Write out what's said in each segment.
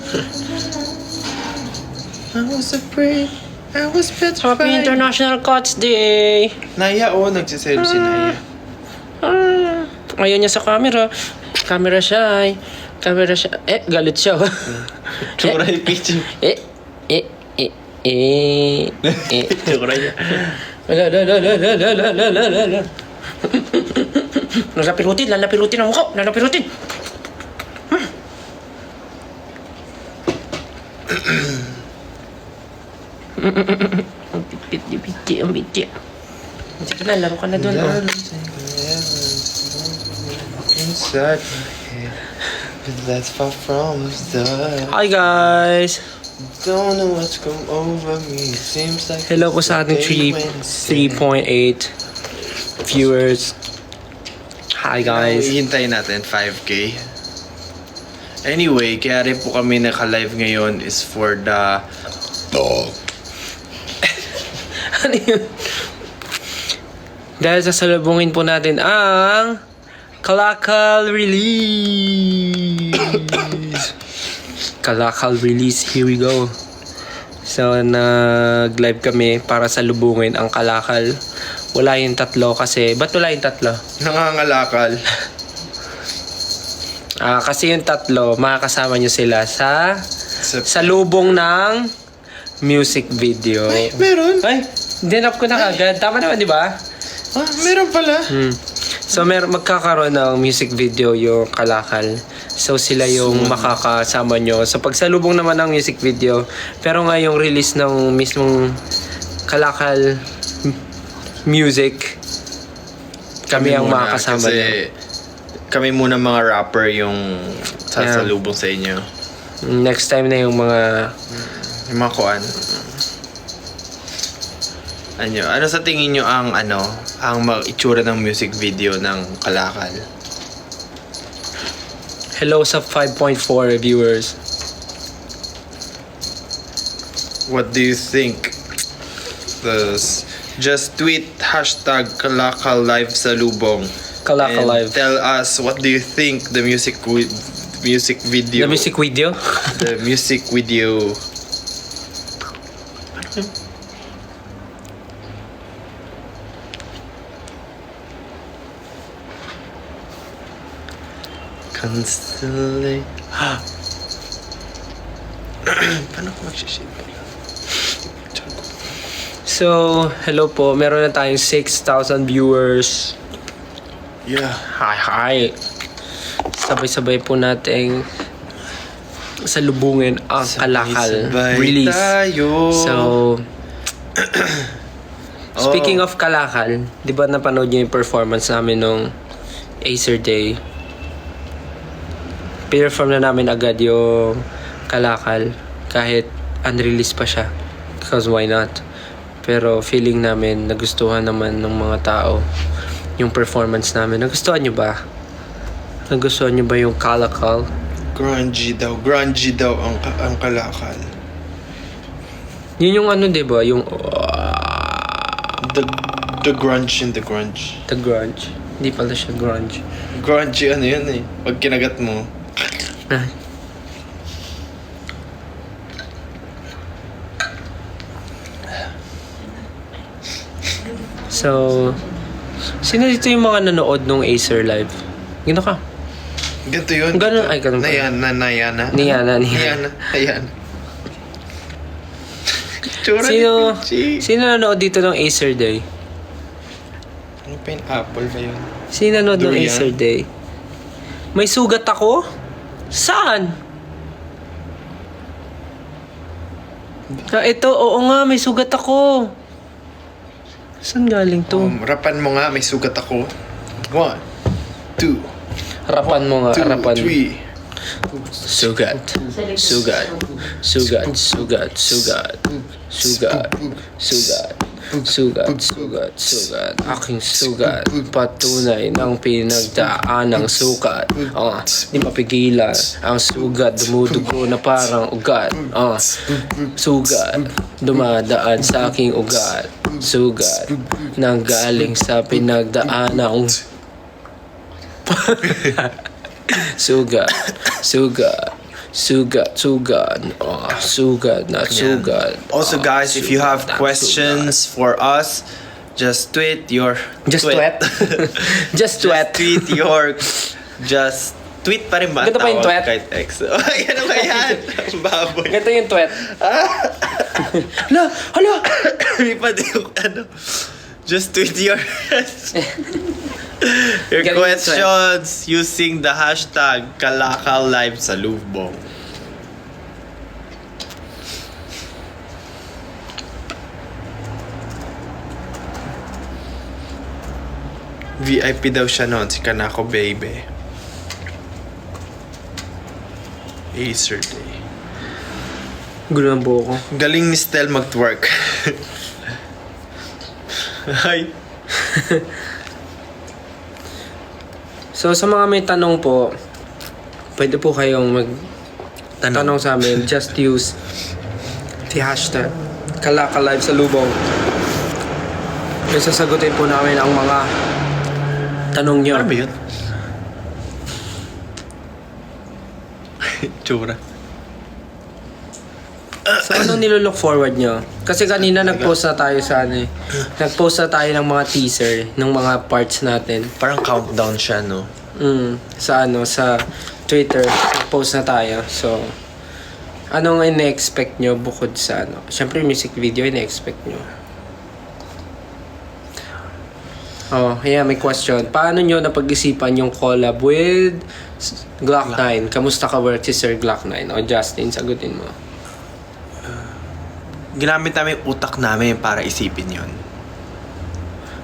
I was afraid. I was petrified. Happy International Cats Day! Naya, nagsisave si Naya. Ayaw niya sa camera. Camera shy. Camera shy. Galit siya. Tsura yung picture. Tsura niya. Lalapirutin ang mukha. Lalapirutin. Ang biti. Sige na, laro ka na doon. Inside my head, but that's far from the. Hi guys! Don't know what's come over me. It seems like. Hello po sa ating 3.8 viewers. Hi guys! Hihintayin natin 5K. Anyway, kaya rin po kami naka-live ngayon is for the Ano yun? Dahil sasalubungin po natin ang Kalakal release. Kalakal release, here we go. So nag-live kami para salubungin ang Kalakal. Wala yung tatlo kasi, ba't wala yung tatlo? nangangalakal. Kasi yung tatlo, makakasama nyo sila sa salubong ng music video. Ay, meron? Ay, dinap ko na kagad. Tama naman, di ba? Meron pala. So, magkakaroon ng music video yung Kalakal. So, sila yung makakasama nyo. So, pagsalubong naman ng music video. Pero nga yung release ng mismong Kalakal music, kami ang makakasama nyo. Kasi kami muna mga rapper yung sasalubong sa inyo. Next time na yung mga... Yung mga kuan. Ano sa tingin nyo ang itsura ng music video ng Kalakal? Hello sa 5.4 viewers. What do you think? Just tweet #Kalakal Live Salubong. Kalakal and Live. Tell us what do you think the music video. The music video? The music video. Constellate. Paano ko mag-share? So, hello po. Meron na tayong 6,000 viewers. Yeah. Hi. Sabay-sabay po nating salubungin ang Kalakal release. Tayo. So, speaking of Kalakal, di ba napanood niyo yung performance namin nung Acer Day? Perform na namin agad yung Kalakal kahit unreleased pa siya. Because why not? Pero feeling namin nagustuhan naman ng mga tao yung performance namin. Nagustuhan niyo ba? Nagustuhan niyo ba yung Kalakal? Grungy daw ang Kalakal. Yun yung ano, di ba? Yung The grunge and the grunge. the grunge. Hindi pala siya grunge. Grungy ano yun eh. Pag kinagat mo. So, sino dito yung mga nanood nung Acer Live? Gino ka? Ganito yun. Ganun, ay ganun pa. Nayana. Niyana. Tsura Sino nanood dito ng Acer Day? Ano pa yung apple ba yun? Sino nanood ng Durian? Acer Day? May sugat ako? Saan? Ito, oo nga, may sugat ako. Saan galing to? Rapan mo nga, may sugat ako. 1, 2, Harapan mo nga, 2, harapan. 3. Sugat. Sugat. Sugat. Sugat. Sugat. Sugat. Sugat. Sugat. Sugat. Sugat. Aking sugat. Patunay ng pinagdaan ng sugat. Di mapigilan. Ang sugat dumudugo na parang ugat. Sugat. Dumadaan sa aking ugat. Sugat. Nanggaling sa pinagdaan ng sugat. Sugat. Sugat, sugat. Oh, sugat, not Yan. sugat. Also, Oh, guys, if you sugat, have not questions for us, just tweet your... Just tweet. Just tweet. tweet your... Just tweet pa rin ba? ang Ganito pa yung tawag tweet? Kahit X. Ay, ano ba yan? Ang baboy. Ganito yung tweet. Hala, hala. Hindi pa din yung ano. Just tweet your... your Galing yung questions using the hashtag #KalakalLiveSalubong. VIP daw siya noon, si Kanako Baby. Acer Day. Gulo ng buho ko. Galing ni Stel mag-twerk. Hi. So, sa mga may tanong po, pwede po kayong magtanong sa amin. Just use the hashtag #KalakalLiveSalubong. Kaya sasagutin po namin ang mga tanong nyo. Ano ba yun? Tsura. So, anong nilolook forward nyo? Kasi kanina nag-post na tayo sa ano eh. Nag-post na tayo ng mga teaser, ng mga parts natin. Parang countdown siya, no? Sa ano, sa Twitter. Nag-post na tayo. So, anong ine-expect nyo bukod sa ano? Siyempre, music video ine-expect nyo. Oh, yeah, may question. Paano nyo napag-isipan yung collab with Glock 9? Kamusta ka work si Sir Glock 9? O Justin, sagutin mo. Ginamit namin yung utak namin para isipin yon.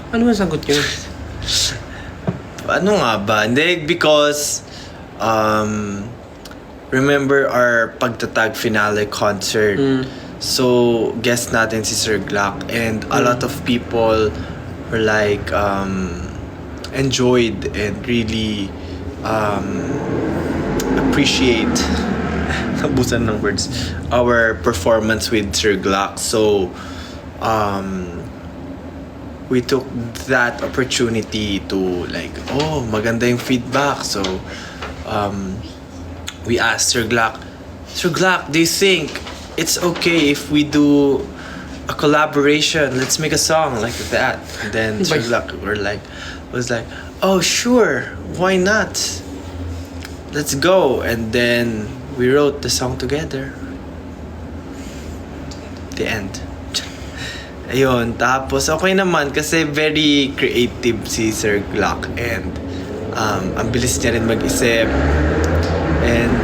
Ano ang sagot nyo? Ano nga ba? Hindi, because remember our pagtatag finale concert. So, guest natin si Sir Glock and a lot of people were like enjoyed and really appreciate nabusan ng words our performance with Sir Glock. So we took that opportunity to like, oh, maganda yung feedback. So we asked Sir Glock, do you think it's okay if we do a collaboration? Let's make a song like that. And then Sir Glock was like, oh sure, why not? Let's go. And then we wrote the song together. The end. Ayun, tapos okay naman kasi very creative si Sir Glock and ang bilis niya rin mag-isip and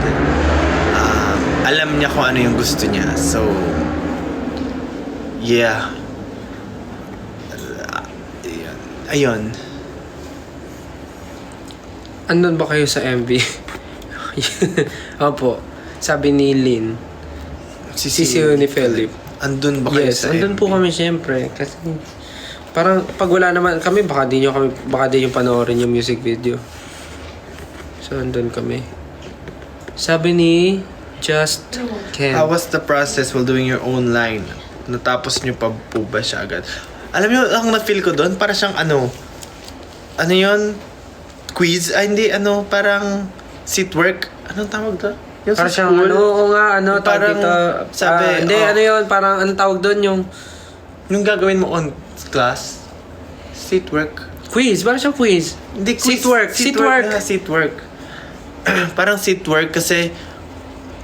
alam niya kung ano yung gusto niya. So, yeah. Ayun. Andun ba kayo sa MV? Opo. Sabi ni Lynn. Sisiyo ni Philip. Andun ba kayo Yes, sa andun MV? po kami syempre. Kasi parang pag wala naman kami, baka di yung panoorin yung music video. So, andun kami. Sabi ni Just Ken. How was the process while doing your own line? Natapos nyo pa po ba siya agad? Alam niyo, ang na-feel ko doon, para siyang ano yun? Quiz? Ay, hindi, parang seat work. Anong tawag doon? Yung Parang sa siyang school? oo nga, tawag Parang dito. sabi, Hindi, oh. ano yun, parang anong tawag doon yung Yung gagawin mo on class? Seat work? quiz, parang siyang quiz. Hindi, Seat work, seat work. Seat work. Parang seat work kasi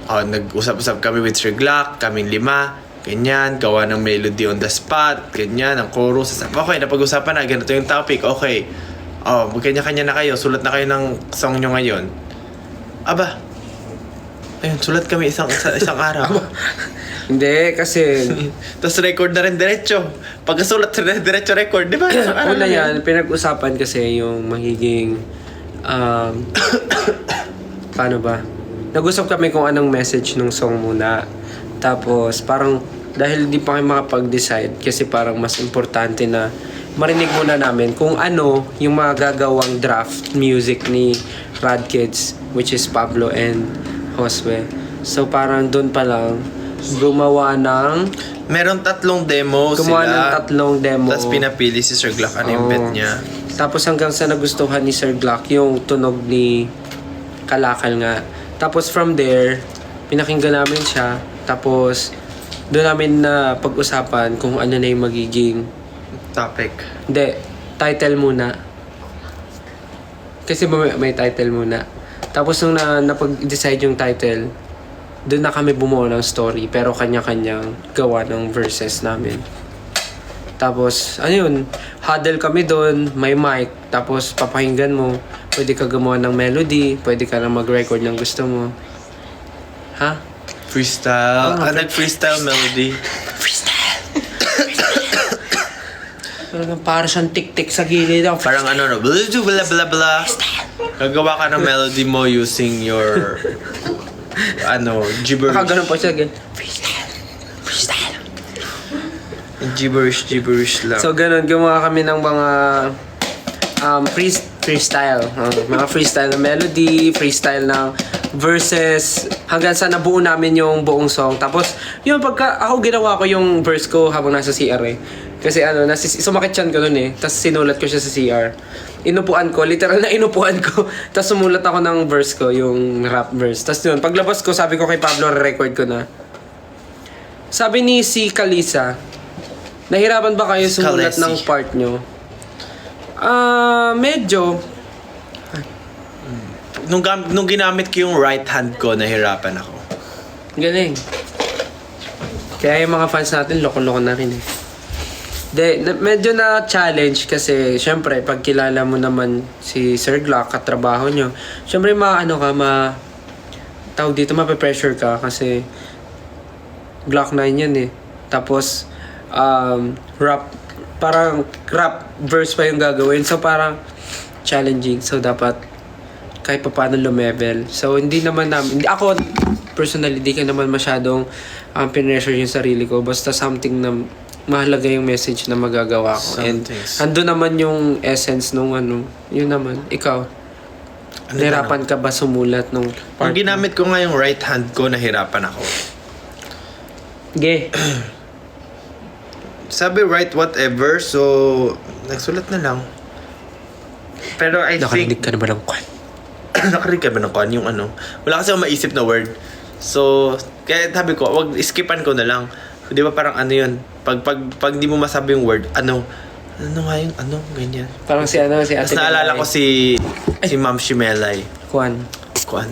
nag-usap-usap kami with Sir Glock, kaming 5, ganyan, gawa ng melody on the spot, ganyan, ang chorus. Okay, napag-usapan na, ganito yung topic, okay. Magkanya-kanya na kayo, sulat na kayo ng song nyo ngayon. Aba, ayun, sulat kami isang araw. Hindi, kasi Tapos record na rin diretso. Pagkasulat na diretso record, di ba? Isang araw una lang yan, pinag-usapan kasi yung magiging paano ba? Nag-usap kami kung anong message ng song muna. Tapos parang dahil hindi pa kami makapag-decide kasi parang mas importante na marinig muna namin kung ano yung mga gagawang draft music ni Rad Kids, which is Pablo and Josue. So parang doon pa lang gumawa ng Meron 3 demo gumawa sila. ng 3 demo. Tapos pinapili si Sir Glock ano yung Oo. bet niya. Tapos hanggang sa nagustuhan ni Sir Glock yung tunog ni Kalakal nga. Tapos from there, pinakinggan namin siya. Tapos, doon namin na pag-usapan kung ano na yung magiging... Topic. Hindi, title muna. Kasi may title muna. Tapos nung napag-decide yung title, doon na kami bumuo ng story. Pero kanya-kanyang gawa ng verses namin. Tapos, ano yun, huddle kami doon, may mic. Tapos, papakinggan mo. Pwede ka gumawa ng melody. Pwede ka na mag-record ng gusto mo. Ha? Freestyle. Nag-freestyle melody. Para siyang tik-tik sa gilid. Parang ano, no, blah, blah, blah, blah. Gagawa ka ng melody mo using your, gibberish. Nakaganon pa siya. Gibberish lang. So, ganun. Gumawa kami ng mga freestyle. Mga freestyle na melody, freestyle na verses, hanggang sa nabuo namin yung buong song. Tapos, yun, pagka ako ginawa ko yung verse ko habang nasa CR eh. Kasi sumakit siyan ko nun eh. Tapos sinulat ko siya sa CR. Inupuan ko, literal na inupuan ko. Tapos sumulat ako ng verse ko, yung rap verse. Tapos yun, paglabas ko, sabi ko kay Pablo, record ko na. Sabi ni si Kalisa, nahirapan ba kayo sumulat Kalesi ng part nyo? Medyo. Nung ginamit ko yung right hand ko, nahirapan ako. Galing. Kaya yung mga fans natin, loko-loko na rin eh. Medyo na-challenge kasi syempre pag kilala mo naman si Sir Glock, katrabaho nyo, syempre tawag dito, mape-pressure ka kasi Glock 9 yan eh. Tapos parang rap verse pa yung gagawin, so parang challenging, so dapat kahit pa paano lumevel. So hindi ako personally, di ka naman masyadong pinressure yung sarili ko, basta something na mahalaga yung message na magagawa ko. And ando naman yung essence nung yun naman. Ikaw, nahirapan ka ba sumulat nung part? Nung ginamit ko nga yung right hand ko, nahirapan ako. Sabi write whatever, so nagsulat na lang. Pero I Nakarinig think... ka na ba ng kwan? Nakarinig ka ba ng kwan? Yung wala kasi akong maisip na word. So, kaya sabi ko, wag skipan ko na lang. Di ba parang yun? Pag di mo masabi yung word, ano nga yung ganyan. Parang si Ate Tapos naalala ko si Ma'am Shimelay. Kwan.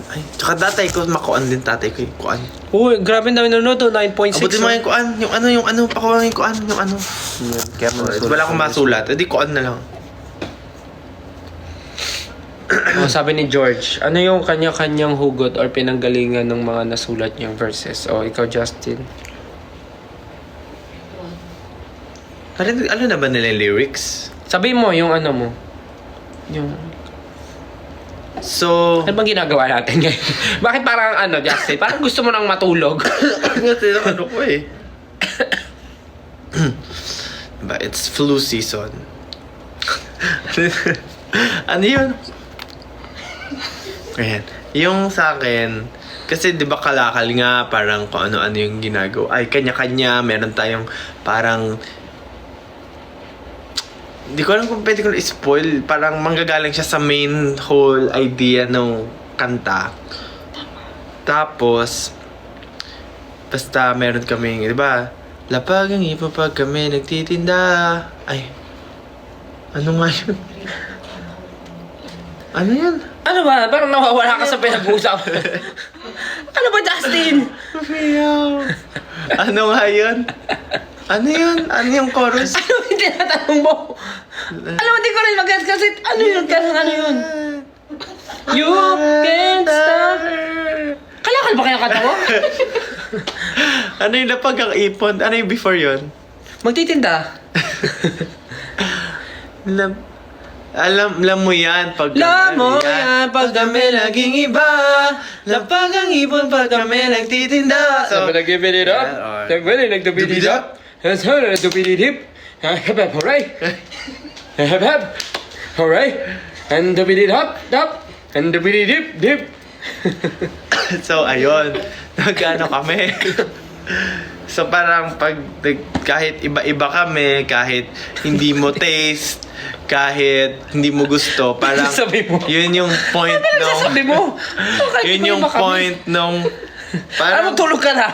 Ay, tsaka tatay ko, makuan din tatay ko yung kuan. Uy, grabe na nanonood to, 9.6. Abutin mo yung kuan, pakuha yung kuan, wala akong masulat, edi kuan na lang. Sabi ni George, ano yung kanya-kanyang hugot or pinanggalingan ng mga nasulat niyang verses? O, ikaw Justin. Ano na ba nila yung lyrics? Sabi mo, yung mo. Yung... So... Ano bang ginagawa natin ngayon? Bakit parang Justin? Parang gusto mo nang matulog? Kasi ko eh. Diba, it's flu season. Ano yun? Ayan. Yung sa akin, kasi di ba kalakal nga, parang kung ano-ano yung ginagawa. Ay, kanya-kanya, meron tayong parang... Hindi ko alam kung pwede ko na-spoil. Parang manggagaling siya sa main whole idea ng kanta. Tapos, basta meron kaming, di ba? Lapag ang ipa pag kami nagtitinda. Ay, ano nga yun? Ano yun? Ano ba? Parang nawawala ka sa pinag-uusap. Ano ba, Justin? Ano nga yun? Ano yun? Ano yung chorus? Ano yung tinatanong mo? Alam mo, di ko rin mag-guess kasi ano yun? You can't stop. Kalakal ba kaya kanta mo? Ano yung lapag ang ipon? Ano yung before yun? Magtitinda. Alam mo yan pag pag kami laging iba. Lapag ang ipon pag kami nagtitinda. Sabi na give it up. Sabi na nagdubid it up. Sabi na nagdubid it hip. Hep, hooray. Hep, hooray. And dubid it up. And dubid it dip. So, ayun. Nagano kami. So, parang kahit iba-iba kami, kahit hindi mo taste, kahit hindi mo gusto, parang sabi mo? yun yung point nung... Sabi mo? Yun yung point nung Parang- tulog ka na.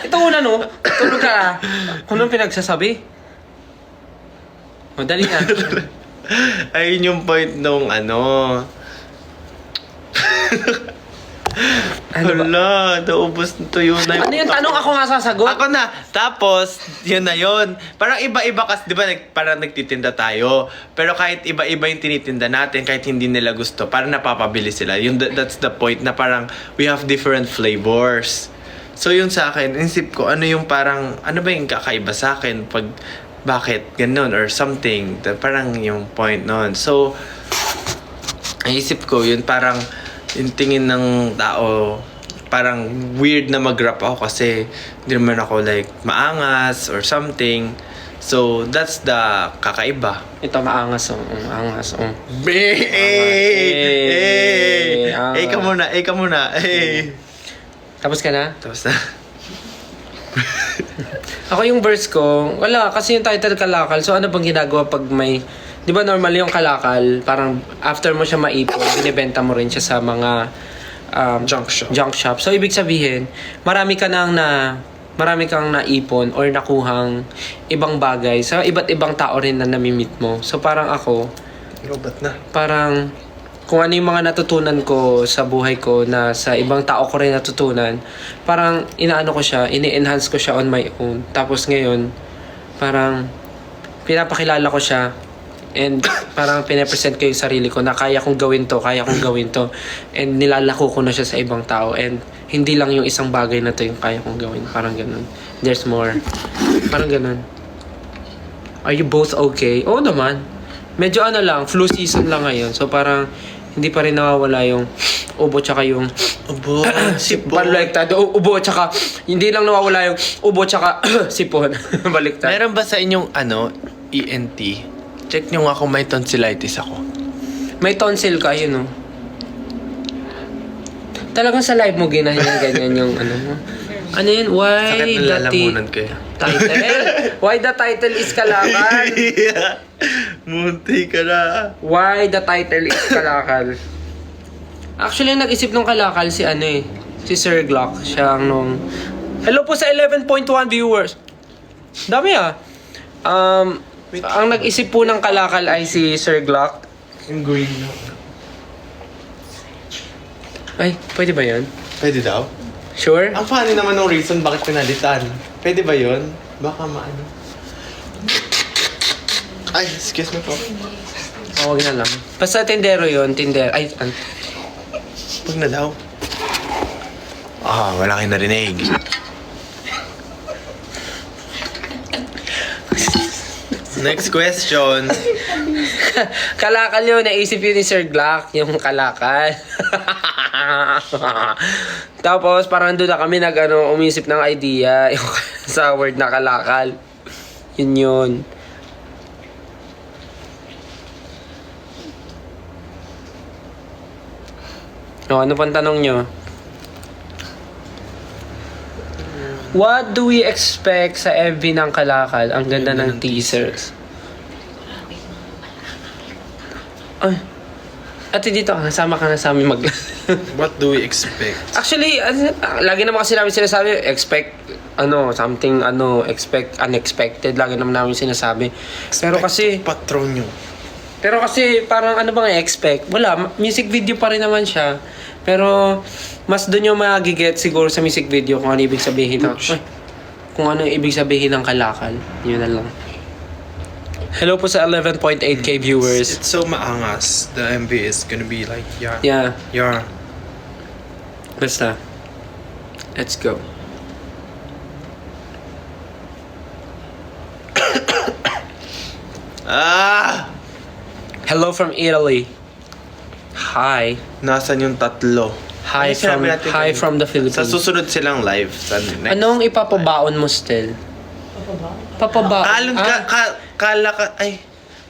Ito una, no? Tulog ka na. Kung anong pinagsasabi? O, dali na. Ayun yung point nung ano. Ano ba? Hala, naubos na tuyo na Ano yung tanong? Ako nga sasagot? Ako na. Tapos, yun na yun. Parang iba-iba kasi, di ba, parang nagtitinda tayo. Pero kahit iba-iba yung tinitinda natin, kahit hindi nila gusto, parang napapabili sila. That's the point na parang we have different flavors. So yun sa akin, inisip ko, ano yung parang, ano ba yung kakaiba sa akin pag, bakit ganun or something. Parang yung point nun. So, naisip ko, yun parang, yung tingin ng tao, parang weird na mag-rap ako kasi hindi naman ako like maangas or something. So, that's the kakaiba. Ito, maangas, oh. Maangas, oh. Ka muna. Tapos ka na? Tapos na. Ako yung verse ko, wala, kasi yung title kalakal. So ano bang ginagawa pag may, di ba normal yung kalakal, parang after mo siya maipon, binibenta mo rin siya sa mga junk shop. So ibig sabihin, marami kang naipon or nakuhang ibang bagay sa iba't ibang tao rin na namimit mo. So parang ako, Robot na. parang kung ano yung mga natutunan ko sa buhay ko na sa ibang tao ko rin natutunan, parang inaano ko siya, ini-enhance ko siya on my own. Tapos ngayon, parang pinapakilala ko siya and parang pinapresent ko yung sarili ko na kaya kong gawin to. And nilalako ko na siya sa ibang tao and hindi lang yung isang bagay na to yung kaya kong gawin. Parang ganun. There's more. Parang ganun. Are you both okay? Oo naman. Medyo ano lang, flu season lang ngayon. So parang hindi pa rin nawawala yung ubo tsaka yung Ubo, sipon. baliktad. Ubo tsaka hindi lang nawawala yung ubo tsaka sipon. Baliktad. Meron ba sa inyong ENT? Check nyo nga kung may tonsillitis ako. May tonsil ka, yun, oh. Talagang sa live mo ganyan yung ano mo. Ano yun? Why Sakit ng the lalamunan ko yan. title? Why the title is Kalakal? Munti ka na. Why the title is Kalakal? Actually, nag-isip ng Kalakal si si Sir Glock. Siya ang nung... Hello po sa 11.1 viewers. Dami ang nag-isip po ng Kalakal ay si Sir Glock. Yung green na. Ay, pwede ba yun? Pwede daw? Sure? Ang funny naman ng reason bakit pinalitan. Pwede ba yun? Baka maano. Ay, excuse me po. Huwag na lang. Basta tindero yun, Ay, Pag na daw. Wala kayo narinig. Next question. Kalakal yun, naisip yun ni Sir Glock, yung kalakal. Tapos, parang doon na kami umisip ng idea yung sa word na kalakal. Yun. Ano pang tanong nyo? What do we expect sa MV ng Kalakal? Ang ganda ng teaser. Ay. Ate dito, sama ka na sa amin What do we expect? Actually, lagi naman kasi namin sinasabi, expect unexpected. Lagi naman namin sinasabi. Pero kasi, patron nyo. parang ano bang expect? Wala, music video pa rin naman siya. Pero, mas doon yung magiget siguro sa music video kung ano ibig sabihin kung ano ibig sabihin ng Kalakal. Yun na lang. Hello po sa 11.8k viewers. It's so maangas. The MV is gonna be like, Yeah. yeah. Basta. Let's go. Hello from Italy. Hi. Nasaan yung tatlo? Hi Ano sinabi natin kanina? from the Philippines. Sa susunod silang live. Sa next. Anong ipapabaon mo still? Papabaon?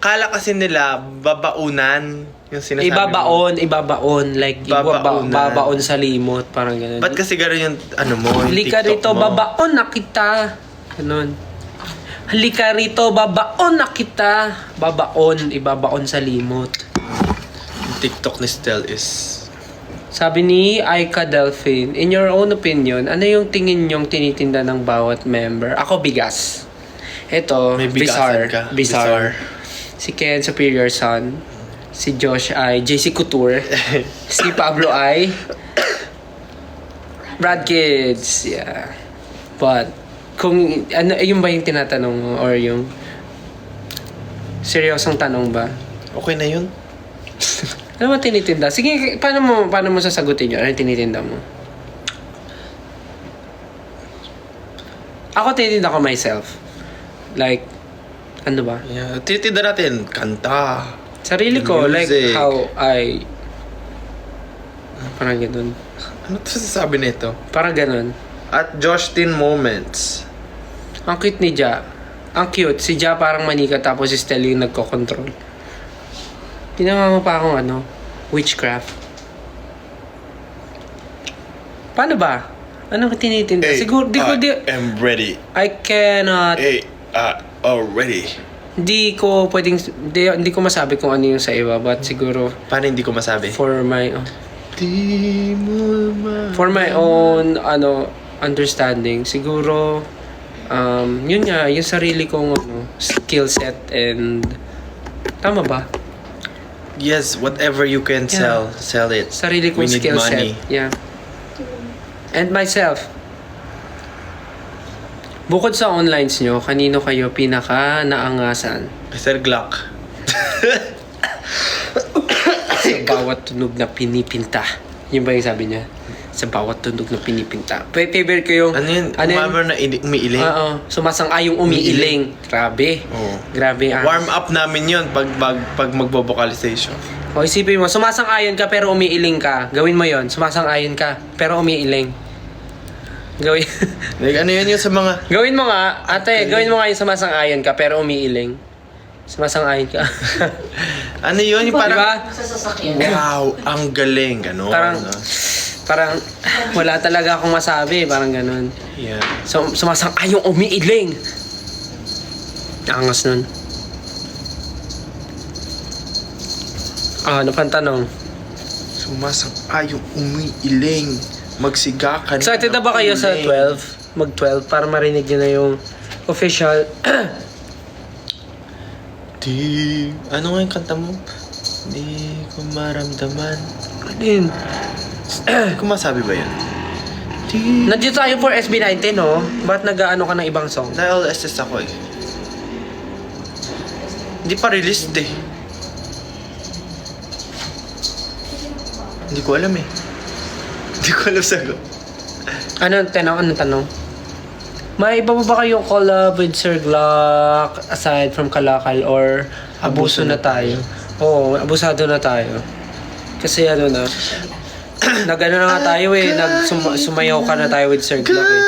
Kala kasi nila babaunan yung sinasabi mo. Ibabaon. Like, Babaunan. babaon sa limot. Parang ganun. Ba't kasi gano'n yung mo, yung Halika TikTok rito, mo? babaon na kita. Ganun. Halika rito, babaon na kita. Ibabaon sa limot. Yung TikTok ni Stel is Sabi ni Aika Delphine, in your own opinion, ano yung tingin nyong tinitinda ng bawat member? Ako, bigas. Ito, May Bizarre. bigasan ka. Bizarre. Si Ken, Superior Son. Si Josh ay JC Couture. Si Pablo ay Brad Kids. Yeah. But, kung, ano, yun ba yung tinatanong mo? Or yung seryosong tanong ba? Okay na yun. Ano ba tinitinda? Sige, paano mo sasagutin yun? Ano yung tinitinda mo? Ako tinitinda ko myself. Like, ano ba? Yeah. Tinitinda natin. Kanta. Sarili ko, like Music. how I... Parang ganun. Ano to sasabi nito? Parang ganun. At Justin Moments. Ang cute ni Ja. Ang cute. Si Ja parang manika tapos si Stella yung nagko-control. Ginawa mo pa akong witchcraft. Paano ba? Anong tinitinda? Siguro, am ready. I cannot... Already. Hindi ko pwedeng... Hindi ko masabi kung ano yung sa iba. But siguro, Paano hindi ko masabi? for my... Di mo For my own, understanding, siguro, yun nga, yung sarili kong, skill set and... Tama ba? Yes, whatever you can Yeah. sell it. Sarili kong We need skill money. set. Yeah. And myself. Bukod sa onlines nyo, kanino kayo pinaka naangasan? Mr. Glock. Sa bawat tunog na pinipinta. Yun ba yung sabi niya? Sa bawat tunog na pinipinta. Favorite ko yung... Ano yun? Umamor na umiiling? Oo. Sumasang-ayong umiiling. Grabe. Oo. Grabe. Warm up namin yun pag magbo-vocalization. O isipin mo, sumasang-ayon ka pero umiiling ka. Gawin mo yon. Sumasang-ayon ka pero umiiling. Gawin. Like, ano yun yung sa mga... Gawin mo nga, ate, gawin mo nga yung sumasang-ayon ka pero umiiling. Sumasang-ayon ka. Ano yun? Yung parang... Diba? Sa sasakyan. Wow, ang galing. Ano? Parang wala talaga akong masabi. Parang ganun. Yeah. So, sumasang-ayong umiiling. Angas nun. Ano pang tanong? Sumasang-ayong umiiling. Magsiga ka Excited na ba kayo sa 12? Mag-12 para marinig nyo na yung official. Ano nga yung kanta mo? Di ko maramdaman. Ano yun? Hindi ko masabi ba yun? Nandiyo tayo for SB19, no? Ba't nag-ano ka ng ibang song? Dahil SS ako eh. Hindi pa released eh. Hindi ko alam eh. Hindi ko alam sagot. Anong tanong? May iba ba kayong collab with Sir Glock aside from Kalakal or abuso na tayo? Oo, abusado na tayo. Kasi na, nag-ano na nga tayo eh, sumayaw ka na tayo with Sir Glock eh.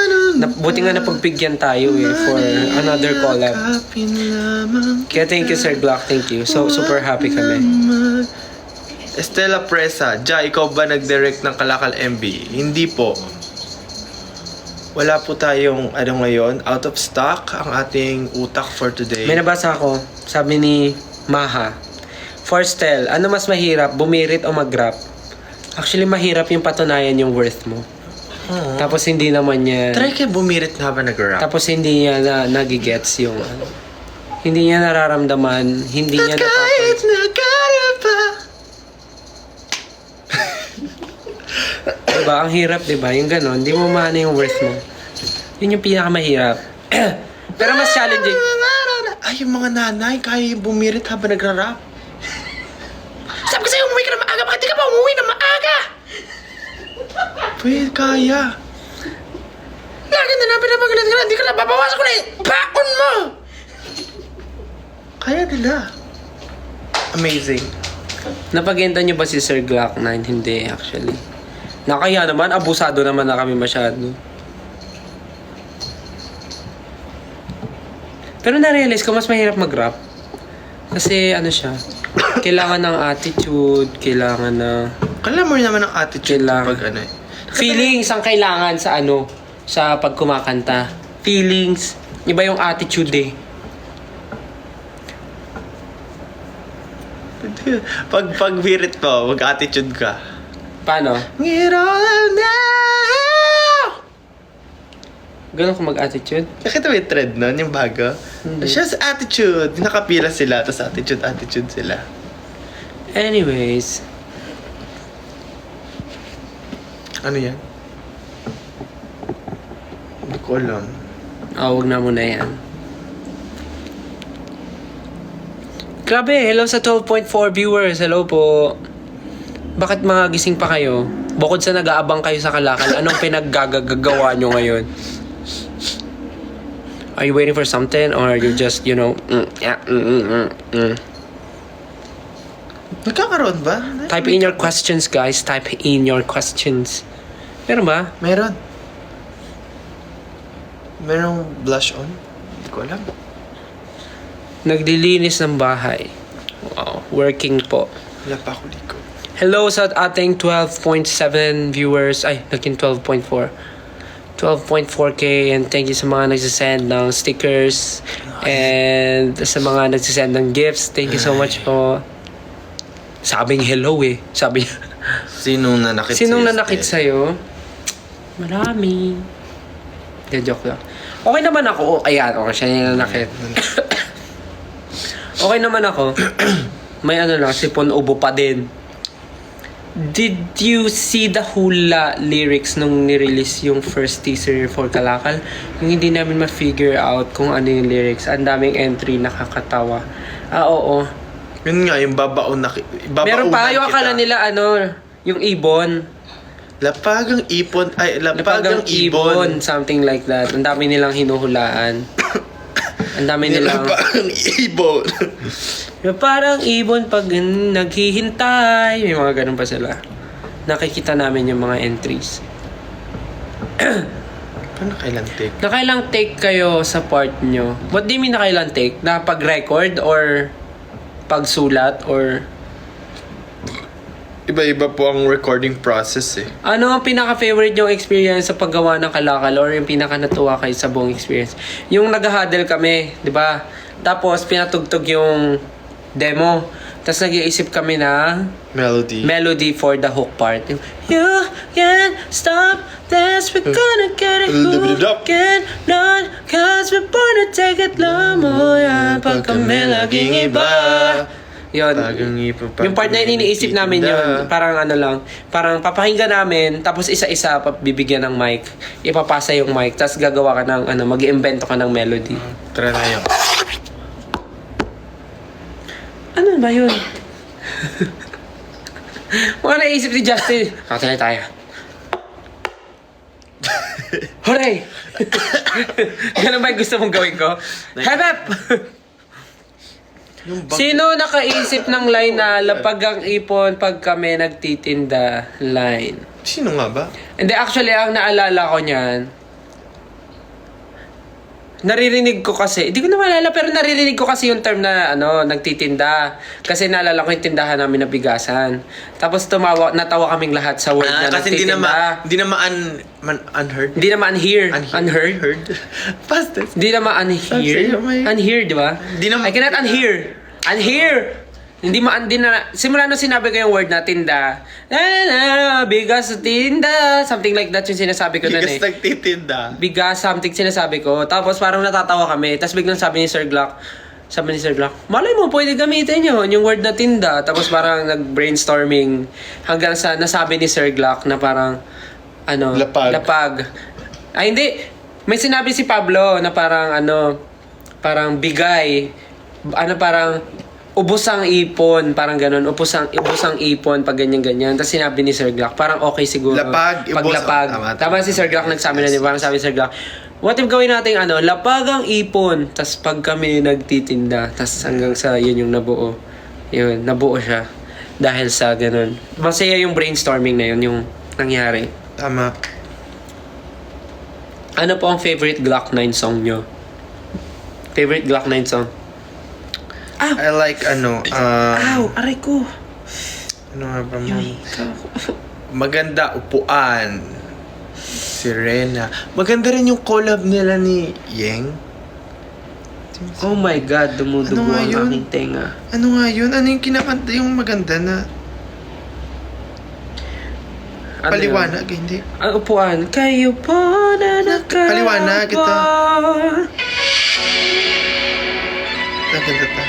Buti nga napagbigyan tayo eh for another collab. Kaya thank you Sir Glock, thank you. So super happy kami. Estela Presa, Ja, ikaw ba nag-direct ng Kalakal MV? Hindi po. Wala po tayong ngayon, out of stock ang ating utak for today. May nabasa ako, sabi ni Maha, Forstel, ano mas mahirap, bumirit o mag-rap? Actually, mahirap yung patunayan yung worth mo. Oo. Tapos hindi naman niya... Try kayo bumirit na habang nag-rap. Tapos hindi niya nagigets yung... Hindi niya nararamdaman, hindi niya Kahit nag-rap pa. Diba? Ang hirap, diba? Yung gano'n, hindi mo maano yung worth mo. Yun yung pinakamahirap. Pero mas challenging. Ay, yung mga nanay, kaya yung bumirit habang nagra-rap. Sabi ko sa'yo, umuwi ka na maaga. Bakit di ka pa umuwi na maaga? Pwede, kaya. Lagi na namin na magalit ka na. Hindi ka na babawasan ko na yung baon mo. Kaya nila. Amazing. Napagenta nyo ba si Sir Glock 9? Hindi, actually. Nakaya naman, abusado naman na kami masyado. Pero na-realize ko, mas mahirap mag-rap. Kasi ano siya, kailangan ng attitude, kailangan na... Kailangan mo rin naman ng attitude Kailangan. pag ano eh. Feelings ang kailangan sa sa pag kumakanta. Feelings. Iba yung attitude eh. Pag birit mo, mag-attitude ka. Paano? Get all now! Ganun ko mag-attitude? Nakita mo yung trend nun, yung bago? Hindi. Siya sa attitude. Nakapila sila, tapos attitude sila. Anyways. Ano yan? Hindi ko alam. Huwag na muna yan. Grabe, hello sa 12.4 viewers. Hello po. Bakit mga gising pa kayo? Bukod sa nag-aabang kayo sa Kalakal, anong pinaggagawa nyo ngayon? Are you waiting for something? Or are you just, Nagkakaroon ba? Type in your questions, guys. Type in your questions. Meron ba? Meron. Merong blush on? Hindi ko alam. Naglilinis ng bahay. Wow. Working po. Wala pa ako liko. Hello sa ating 12.7 viewers. Ay, naging 12.4. 12.4k and thank you sa mga nagsisend ng stickers and sa mga nagsisend ng gifts. Thank you so much po. Sabing hello eh. Sabi niya. Sinong nanakit Sinong sa'yo, nanakit Steph? sa'yo? Marami. De, joke lang. Okay naman ako. Ayan, okay siya yung nanakit. Okay naman ako. May ano lang, sipon ubo pa din. Did you see the hula lyrics nung nirelease yung first teaser for Kalakal? Yung hindi namin ma-figure out kung ano yung lyrics. Ang daming entry, nakakatawa. Oo. Yun nga, yung babaon na... Meron pa, yung akala nila yung ibon. Lapagang ipon. Ay, lapagang ibon. Something like that. Ang dami nilang hinuhulaan. Ang dami nilang... Lapagang ibon. Parang ibon pag naghihintay. May mga ganun pa sila. Nakikita namin yung mga entries. Paano kailan take? Nakailang take kayo sa part nyo? What do you mean nakailang take? Na pag-record or pagsulat or... Iba-iba po ang recording process eh. Ano ang pinaka-favorite yung experience sa paggawa ng Kalakal or yung pinaka-natuwa kayo sa buong experience? Yung nag-huddle kami, di ba? Tapos pinatugtog yung demo. Tapos nag-iisip kami na melody for the hook part. Yung, you can't stop this, we're gonna get it, who can not, cause we're born to take it lang mo yan, pag kami laging iba. Yun. Yung part na yun, iniisip namin yun. Parang ano lang, parang papakinggan namin, tapos isa-isa bibigyan ng mic. Ipapasa yung mic, tapos gagawa ka ng, mag-iimbento ka ng melody. Try na yun. Ano ba yun? Mga naisip ni Justin. Katilay tayo. Hooray! Ganun ba yung gusto mong gawin ko? Hanap! Sino nakaisip ng line na lapag ang ipon pag kami nagtitinda line? Sino nga ba? Hindi, actually, ang naalala ko niyan, naririnig ko kasi, hindi ko na maalala, pero naririnig ko kasi yung term na, nagtitinda. Kasi naalala ko yung tindahan namin na bigasan. Tapos natawa kaming lahat sa word na kasi nagtitinda. hindi naman unheard. Hindi naman unheard. Past tense. Hindi naman unhear. Unhear, di ba? I cannot unhear. Unhear! Hindi na, simula nung sinabi ko yung word na tinda, bigas sa tinda, something like that yung sinasabi ko nun eh. Bigas nagtitinda. Bigas, something sinasabi ko. Tapos parang natatawa kami. Tapos biglang sabi ni Sir Glock, malay mo, pwede gamitin yun, yung word na tinda. Tapos parang nag-brainstorming hanggang sa nasabi ni Sir Glock na parang, lapag. Ay, hindi. May sinabi si Pablo na parang, parang bigay. Parang, ubos ang ipon, parang ganun. Ubos ang ipon, pag ganyan-ganyan. Tapos sinabi ni Sir Glock, parang okay siguro. Lapag, paglapag. Tama si Sir Glock nagsabi na din. Parang sabi ni Sir Glock, what if gawin natin lapag ang ipon, tapos pag kami nagtitinda, tapos hanggang sa yun yung nabuo. Yun, nabuo siya. Dahil sa ganun. Masaya yung brainstorming na yun, yung nangyari. Tama. Ano po ang favorite Glock 9 song nyo? Favorite Glock 9 song? I like Aray ko. Ano nga ba mo? Maganda, upuan. Sirena. Maganda rin yung collab nila ni Yeng. Oh my God, dumudugo Ano nga ang yun? aking tenga. Ano nga yun? Ano yung kinakanta yung maganda na... Paliwanag, hindi. Ang upuan. Kayo po na nakaupo. Paliwanag, ito. Ang ganda pa.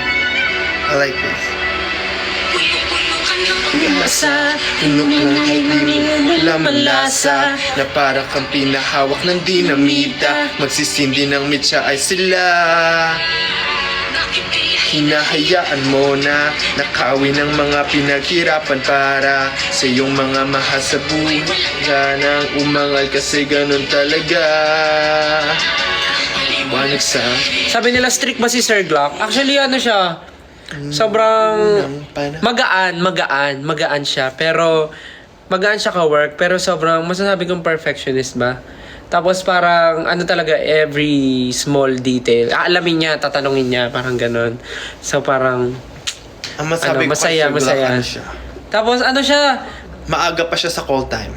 I like this. Masa, Lamalasa na para kang pinahawak ng dinamita. Magsisindi ng mitsa ay sila. Hinahayaan mo na nakawin ng mga pinaghirapan para sa iyong mga mahal sa buhay. Sanang umangal kasi ganun talaga. Wanag sa Sabi nila strict ba si Sir Glock? Actually ano siya, sobrang magaan siya. Pero magaan siya ka-work, pero sobrang masasabi kong perfectionist ba? Tapos parang ano talaga, every small detail aalamin niya, tatanungin niya, parang ganon. So parang ang masabi ano, ko masaya, kay Sir Glock, masaya. ano siya? Tapos ano siya, Maaga pa siya sa call time.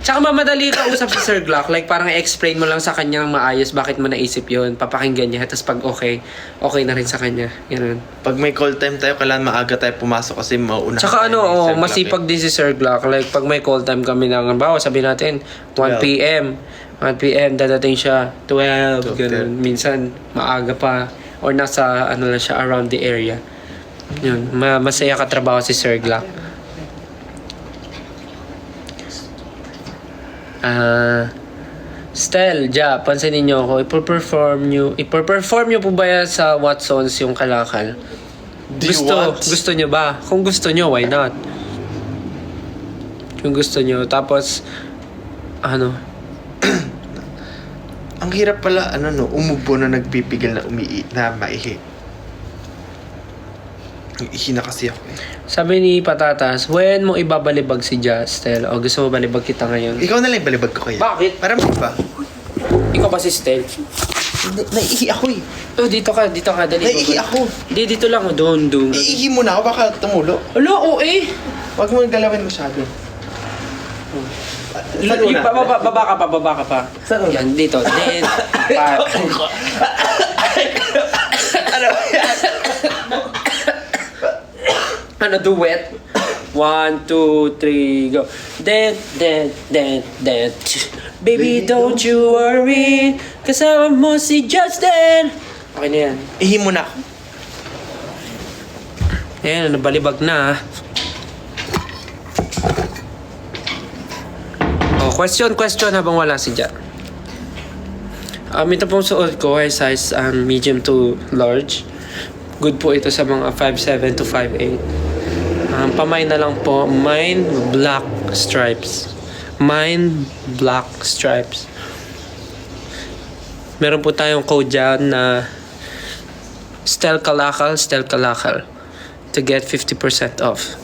tsaka mamadali ka usap si Sir Glock. Like parang i-explain mo lang sa kanya ng maayos bakit mo naisip yun. Papakinggan niya. Tapos pag okay na rin sa kanya. Ganun. Pag may call time tayo, kailangan maaga tayo pumasok kasi mauuna. Tsaka ano, tayo ni Sir Glock, masipag din si Sir Glock. Like pag may call time kami ng, bawa sabihin natin, 1 p.m. 1 p.m. dadating siya, 12, ganun. Minsan, maaga pa. Or nasa, ano lang siya, around the area. Yun. Masaya ka trabaho si Sir Glock. Stel, pansinin niyo ako. Ipo-perform niyo po ba yan sa Watsons yung Kalakal? Do you want? Gusto niyo ba? Kung gusto niyo, why not? Kung gusto niyo. Tapos, ano? Ang hirap pala, umubo na nagpipigil na maihi. Ihi na kasi ako eh. Sabi ni Patatas, when mo ibabalibag si Stel? O gusto mo balibag kita ngayon? Ikaw na lang balibag ko kaya. Bakit? Para ba? Ikaw ba si Stel? Naiihi ako eh. Oh, dito ka, dali. Naiihi ako. Di, dito lang, doon. Iihi mo na ako, baka tumulo. Ala, eh. Huwag mo galawin masyado. Yung baba ka pa. Saan una? Yan, dito. Then, ano, duet? 1, 2, 3, go. Then. Baby, don't you worry. Kasama mo si Justin. Okay na yan. Ihi mo na ako. Ayan, nabalibag na. Oh, question habang wala si Ja. Ito pong suot ko ay size medium to large. Good po ito sa mga 5'7 to 5'8. Pamay na lang po. Mine black stripes. Meron po tayong code dyan na Stel Kalakal to get 50% off.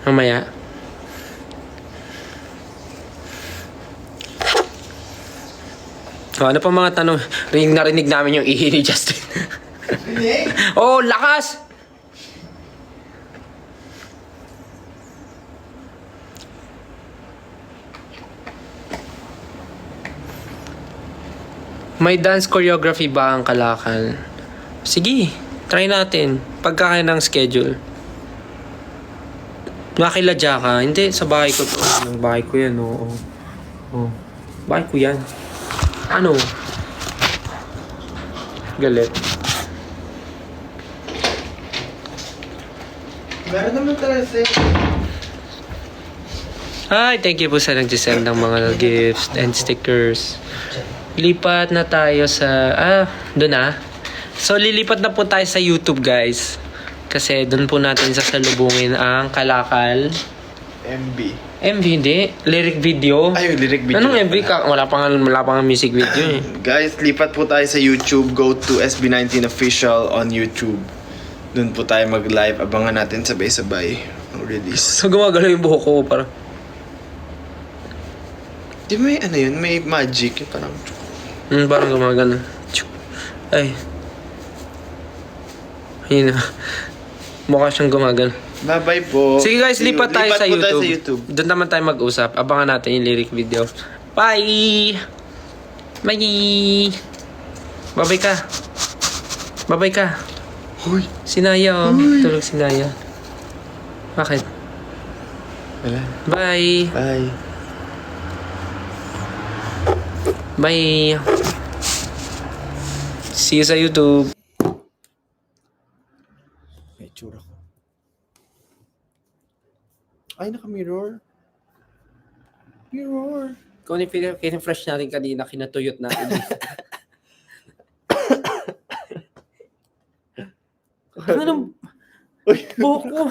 Mamaya. Ano pa mga tanong? Narinig namin yung ihi ni Justin. Oh, lakas! May dance choreography ba ang Kalakal? Sige, try natin. Pagkakaya ng schedule. Nakiladya ka? Hindi, sa bahay ko to. Ang bahay ko yan, oo. Oh. Bahay ko yan. Ano? Galit. Meron naman talaga sa'yo. Hi, thank you po sa nag-send ng mga gifts and stickers. Lipat na tayo sa... doon na. So, lilipat na po tayo sa YouTube, guys. Kasi doon po natin sasalubungin ang Kalakal. MV, hindi. Lyric video. Ay, lyric video. Anong MV? Wala pa nga music video eh. Guys, lipat po tayo sa YouTube. Go to SB19 Official on YouTube. Doon po tayo mag-live. Abangan natin sabay-sabay ang release. So, gumagalaw yung buhok ko parang... Di may yun? May magic. Parang... parang gumagano. Ay. Ayun na. Mukha siyang gumagano. Bye-bye po. Sige guys, lipat tayo sa po YouTube. tayo sa YouTube. Doon naman tayo mag-usap. Abangan natin yung lyric video. Bye! Bye! Babay ka. Uy! Si Naya, oh. Tulog si Naya. Bakit? Wala. Bye! Bye. Bye! See you sa YouTube. May tsura ko. Ay, naka-mirror. Mirror. Kung fresh natin kanina, kinatuyot natin. Ano Uy! buhok ko?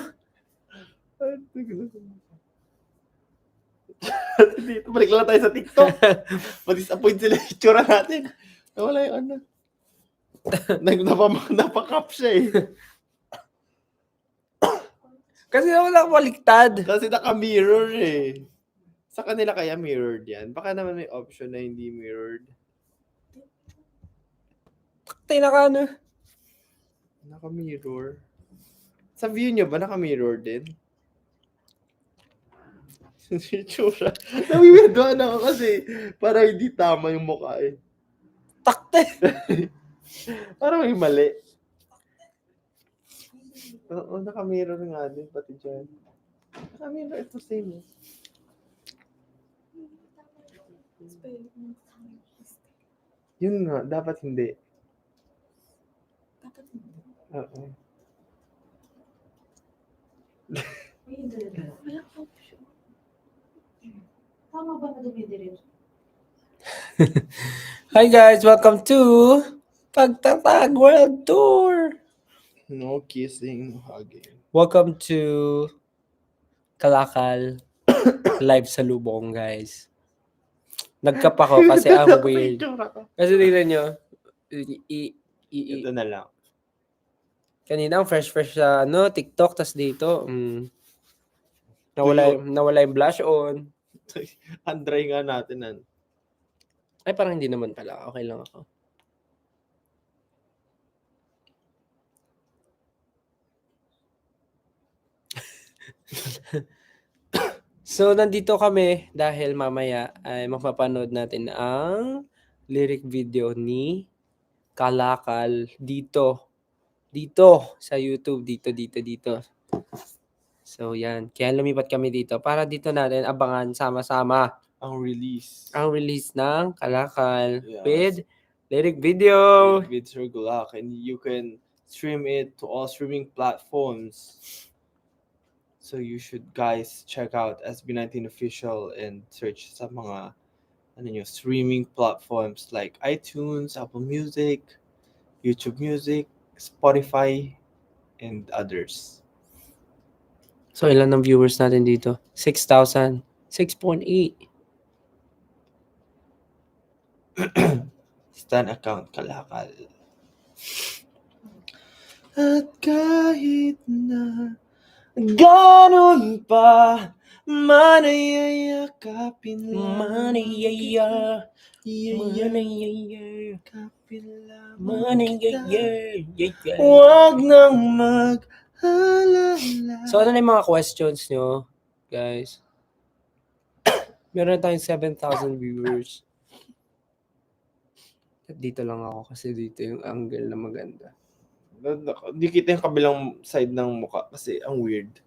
Dito, balik lang tayo sa TikTok. Ma-disappoint sila yung tsura natin. Nawala yung ano. Napakap siya eh. Kasi wala akong baliktad. Kasi naka-mirror eh. Sa kanila kaya mirrored yan? Baka naman may option na hindi mirrored. Tayo na ka ano. Naka-mirror. Sa view nyo ba naka-mirror din? Tsura. Nawiwirdoan ako kasi para hindi tama yung mukha eh. Takte. Parang may mali. Oo, naka-mirror nga din pati dyan. Naka-mirror, ito same eh. Yun nga, dapat hindi. Oo. Tama ba na dumidiretso? Hi guys, welcome to Pagtatag World Tour. No kissing, no hugging. Welcome to Kalakal live sa Lubong, guys. Nagkap ako kasi ang weird. Kasi tingnan nyo. Ito na lang. Kanina ang fresh sa TikTok, tas dito nawala yung blush on. Andray nga natin. Ay, parang hindi naman pala. Okay lang ako. So, nandito kami dahil mamaya ay mapapanood natin ang lyric video ni Kalakal dito sa YouTube. Dito. So, yan. Kaya lumipat kami dito para dito natin abangan sama-sama Ang release. ang release ng Kalakal Yes. with lyric video. With Sir Gulak. And you can stream it to all streaming platforms. So you should guys check out SB19 Official and search sa mga streaming platforms like iTunes, Apple Music, YouTube Music, Spotify, and others. So, ilan ang viewers natin dito? 6,000. 6.8. Stan account Kalakal. At kahit na ganon pa, manayayakapin lang. Manayayakapin lamang kita. Huwag nang mag-alala. So, ano na yung mga questions nyo, guys? Meron tayong 7,000 viewers. At dito lang ako kasi dito yung angle na maganda. Di kita yung kabilang side ng mukha kasi ang weird.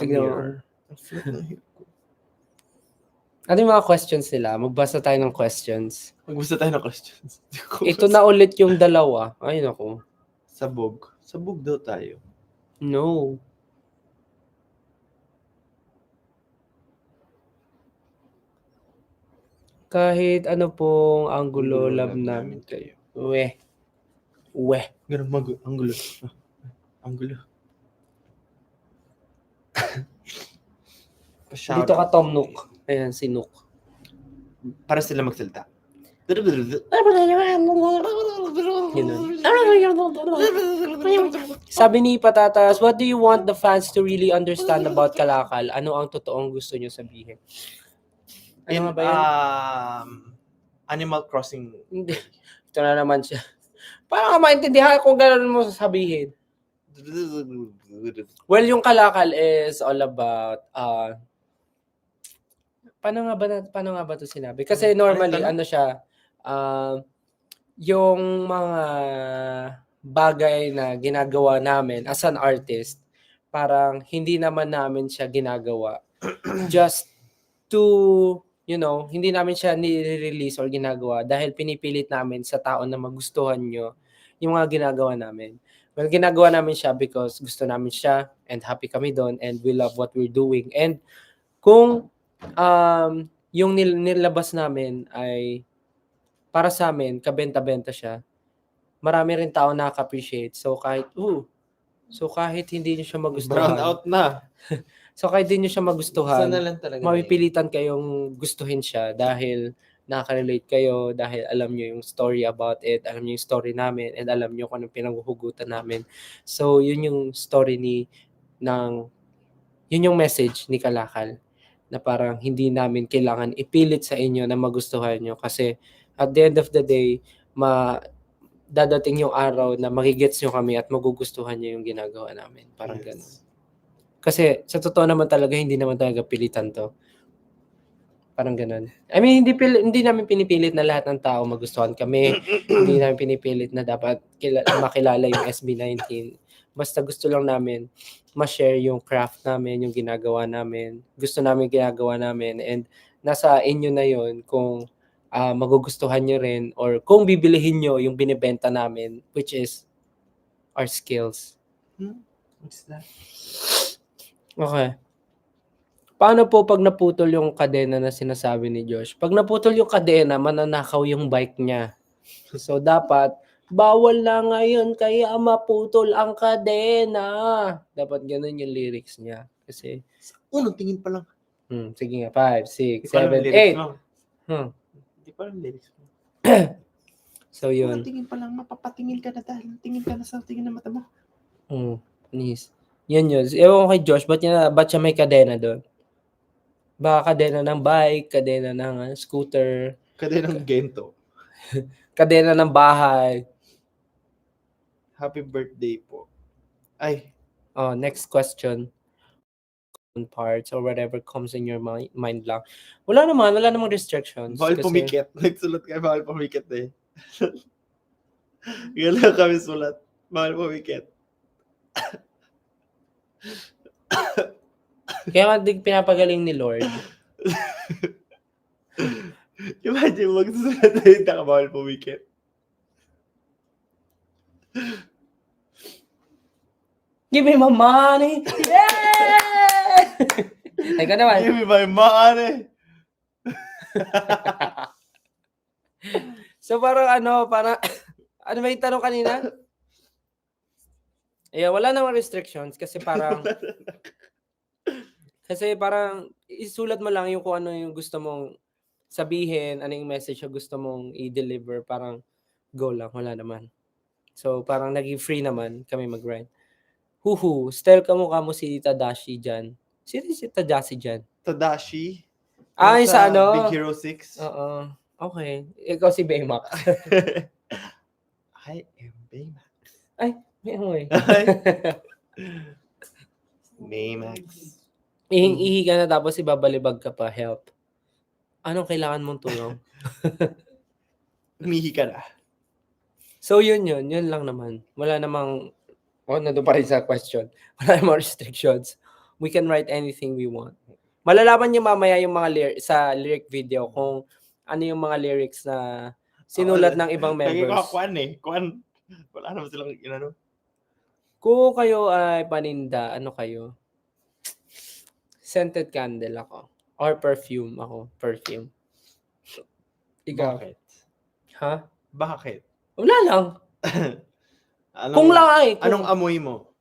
Tignan mo. Mirror. Ang flat ng hair ko. Ano yung mga questions nila? Magbasa tayo ng questions. Magbusta tayo ng questions. Ito na ulit yung dalawa. Ay, naku. Sabog. Sabog daw tayo. No. Kahit ano pong anggulo, love namin kayo. Weh. Ganun anggulo. Anggulo. Dito ka, Tom Nook. Ayan, si Nook. Para sila magsalita. Sabi ni Patatas, what do you want the fans to really understand about Kalakal? Ano ang totoong gusto nyo sabihin? Ano nga ba yan? Animal Crossing. Hindi. Ito na naman siya. Paano ka maintindihan kung gano'n mo sasabihin? Well, yung Kalakal is all about paano nga ba 'to sinabi? Kasi normally ano siya yung mga bagay na ginagawa namin as an artist, parang hindi naman namin siya ginagawa just to, hindi namin siya nire-release or ginagawa dahil pinipilit namin sa tao na magustuhan nyo yung mga ginagawa namin. Well, ginagawa namin siya because gusto namin siya and happy kami doon and we love what we're doing. And kung yung nilabas namin ay para sa amin, kabenta-benta siya, marami rin tao nakaka-appreciate. So kahit hindi niyo siya magustuhan. Brown out na. So kahit hindi niyo siya magustuhan, Sana lang talaga. mapipilitan kayong gustuhin siya dahil nakaka-relate kayo, dahil alam niyo yung story about it, alam niyo yung story namin, and alam niyo kung anong pinaghuhugutan namin. So yun yung story yun yung message ni Kalakal, na parang hindi namin kailangan ipilit sa inyo na magustuhan nyo kasi at the end of the day, dadating yung araw na magigets nyo kami at magugustuhan nyo yung ginagawa namin. Parang gano'n. Kasi sa totoo naman talaga, hindi naman talaga pilitan to. Parang gano'n. I mean, hindi namin pinipilit na lahat ng tao magustuhan kami. Hindi namin pinipilit na dapat makilala yung SB19. Basta gusto lang namin ma-share yung craft namin, yung ginagawa namin. Gusto namin ginagawa namin. And nasa inyo na yon kung magugustuhan nyo rin or kung bibilihin nyo yung binibenta namin, which is our skills. What's that? Okay. Paano po pag naputol yung kadena na sinasabi ni Josh? Pag naputol yung kadena, mananakaw yung bike niya. So, dapat, bawal na ngayon kaya maputol ang kadena. Dapat ganun yung lyrics niya. Kasi, Unang tingin pa lang. sige nga, 5, 6, 7, 8. Hindi pa lang lyrics mo. So, yun. Unang tingin pa lang, mapapatingin ka na dahil tingin ka na sa tingin na mata mo. Please. Yan yun. Ewan ko kay Josh, ba't siya may kadena doon? Baka kadena ng bike, kadena ng scooter, Kadena ng gento. kadena ng bahay. Happy birthday po. Ay. Next question. Parts or whatever comes in your mind lang. Wala namang restrictions. Bawal pumikit. Nagsulat kayo, bawal pumikit eh. Gala kami sulat. Bawal pumikit. Kaya nga pinapagaling ni Lord. Imagine, magsusulat na yung nakabawal pumikit. Give me my money! Yeah! Teka naman. Give me my money! So parang ano ba yung tanong kanina? Wala namang restrictions kasi parang isulat mo lang yung kung ano yung gusto mong sabihin, ano yung message na gusto mong i-deliver, parang go lang, wala naman. So parang naging free naman kami mag-write. Style kamukha mo si Tadashi dyan. Sino si Tadashi dyan? Tadashi? Yung sa ano? Big Hero 6? Oo. Okay. Ikaw si Baymax. I am Baymax. Ay, may amoy. Baymax. Ihing-ihi ka na tapos ibabalibag ka pa, help. Anong kailangan mong tulong? Umihi ka na. So yun lang naman. Wala namang, nandun pa rin sa question. Wala namang restrictions. We can write anything we want. Malalaman niyo mamaya yung mga sa lyric video kung ano yung mga lyrics na sinulat ng ibang members. Kwan. Wala naman silang inano. Kung kayo ay paninda, ano kayo? Scented candle ako. Or perfume ako. Perfume. Ikaw. Bakit? Ha? Bakit? Wala lang. Kung lang ay. Anong amoy mo?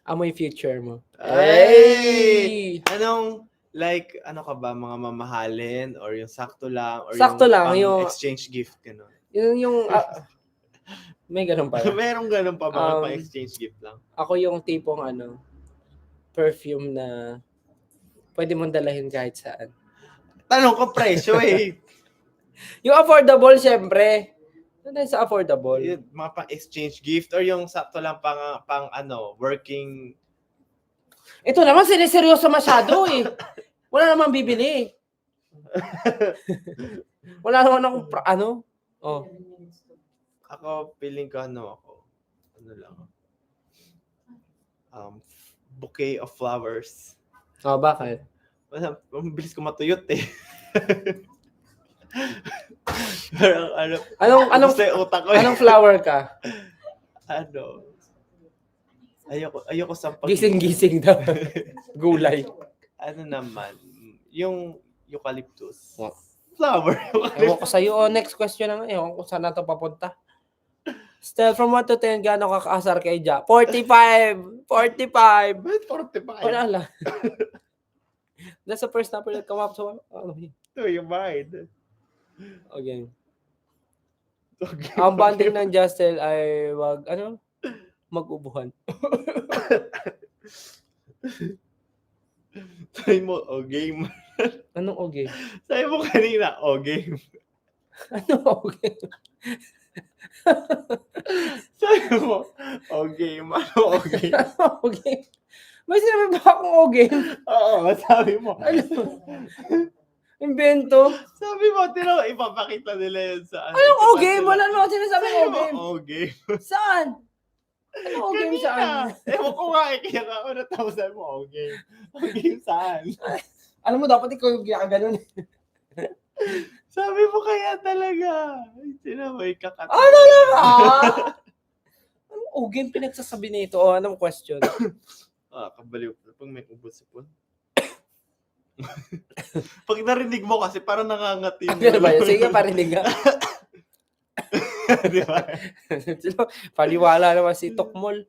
Amoy future mo. Ay! Anong, ano ka ba, mga mamahalin? Or yung sakto lang? Or Sakto lang, yung exchange gift, gano'n? Yung may ganun pa. Merong ganun pa ba pang exchange gift lang? Ako yung tipong perfume na pwede mong dalahin kahit saan. Tanong ko presyo eh. Yung affordable, syempre. Ano sa affordable? Yung mga pang exchange gift or yung sakto lang pang working. Ito naman, siniseryoso masyado eh. Wala namang bibili. Wala naman akong, Oh. 11 minutes to. Ako, feeling ko ano lang, bouquet of flowers. Oh, bakit? Ang bilis ko matuyot eh. Parang Anong gusto yung utak ko eh. anong flower ka? Ano? Ayoko sa Gising-gising daw. Gulay. Ano naman, yung eucalyptus. What? Flower. Ewan ko sa'yo. Oh, next question na nga. Ewan ko saan na ito papunta. Still, from 1 to 10, gaano ka kaasar kay Ja? 45! 45! Bakit 45? Wala lang. That's the first number that come up. So, ano yun? Ito yung mind. Okay. Okay. Ang banding ng Justel ay mag-ubuhan. Sabi mo, game. Anong okay? Sabi mo kanina, game. Anong okay? Sabi mo, game. Ano game? Anong okay? May sinabi ba akong okay? Oo, sabi mo. Ano? Invento? Sabi mo, ipapakita nila yun sa... Anong okay? Wala naman ako sinasabing okay. game. Saan? Anong okay saan? Ewan ko nga kaya ka ako natapos sabi mo, game. Game saan? Alam mo, dapat ikaw yung ganun. Sabi mo kaya talaga. Sinabay ka ka. Ano lang Anong okay pinagsasabi nito? O, anong question? Kabaliw. Pag may ubos-ipon. Pag narinig mo kasi parang nangangati. Ano ba yun? Sige, parinig nga. Di ba? Paliwala naman si Tokmol.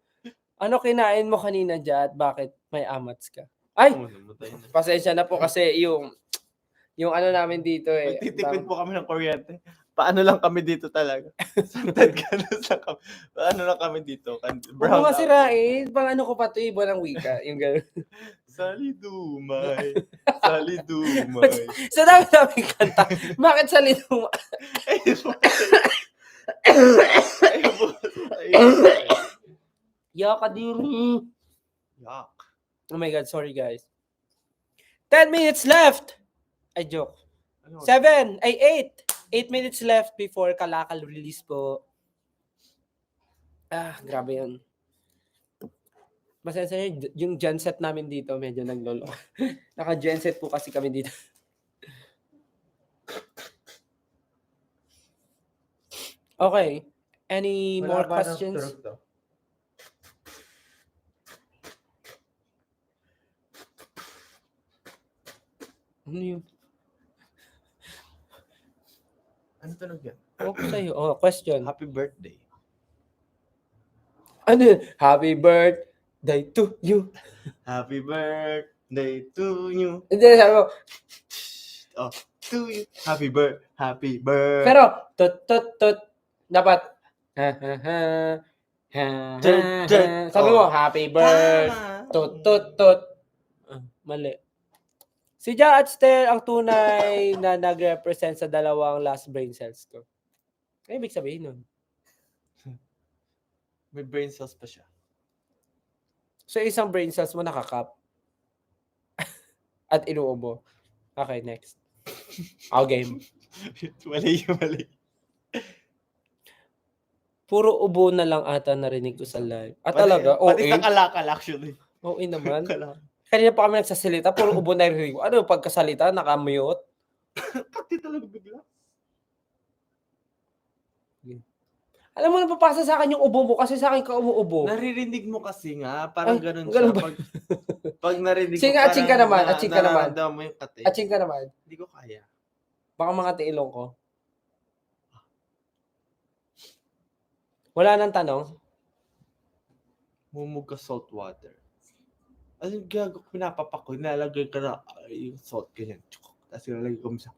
Ano kinain mo kanina dyan at bakit may amats ka? Ay! Pasensya na po kasi yung ano namin dito eh. Titipid po kami ng kuryente. Paano lang kami dito talaga? Santad ka na sa kami. Paano lang kami dito? Brown mga sirain. Pang ano ko pa ito, iba ng wika. Yung gano'n. Salidumay. Salidumay. Sa dami kanta. Bakit salidumay? Yak, kadiri. Yak. Oh my God, sorry guys. 10 minutes left. Ay, joke. 7, ay 8. 8 minutes left before Kalakal release po. Grabe yun. Masaya yung genset namin dito, medyo naglolo. Naka-genset po kasi kami dito. Okay. Any more questions? Ano yun? Ano tunog yan? Okay sa'yo. Oh, question. Happy birthday. Ano yun? Happy birthday to you. Happy birthday to you. Hindi, sabi mo. Oh, to you. Happy birthday. Pero, tut. Dapat. Sabi mo, happy birthday. Tut. Mali. Si Ja at Stel ang tunay na nag-represent sa dalawang last brain cells ko. Ano ibig sabihin nun? May brain cells pa siya. So, isang brain cells mo nakakap. At inuubo. Okay, next. Game. Mali. Puro ubo na lang ata narinig ko sa live. Talaga? Pati sa kalakal actually. Oo naman. Kalakal. Kanina pa kami nagsasalita, puro ubo na narinig ko. Ano, pagkasalita, nakamute? Pati talaga bigla. Alam mo, napapasa sa akin yung ubo mo kasi sa akin ka umuubo. Naririnig mo kasi nga, parang ganun ganun siya. ba? Pag narinig Sige, mo, aching ka naman, nararamdaman mo yung kate. Aching ka naman. Hindi ko kaya. Baka mga tiilong ko. Wala nang tanong? Mumug ka salt water. Ano yung gago? Pinapapak ko. Nilalagay ka na yung salt. Ganyan. Tapos nilalagay ko sa...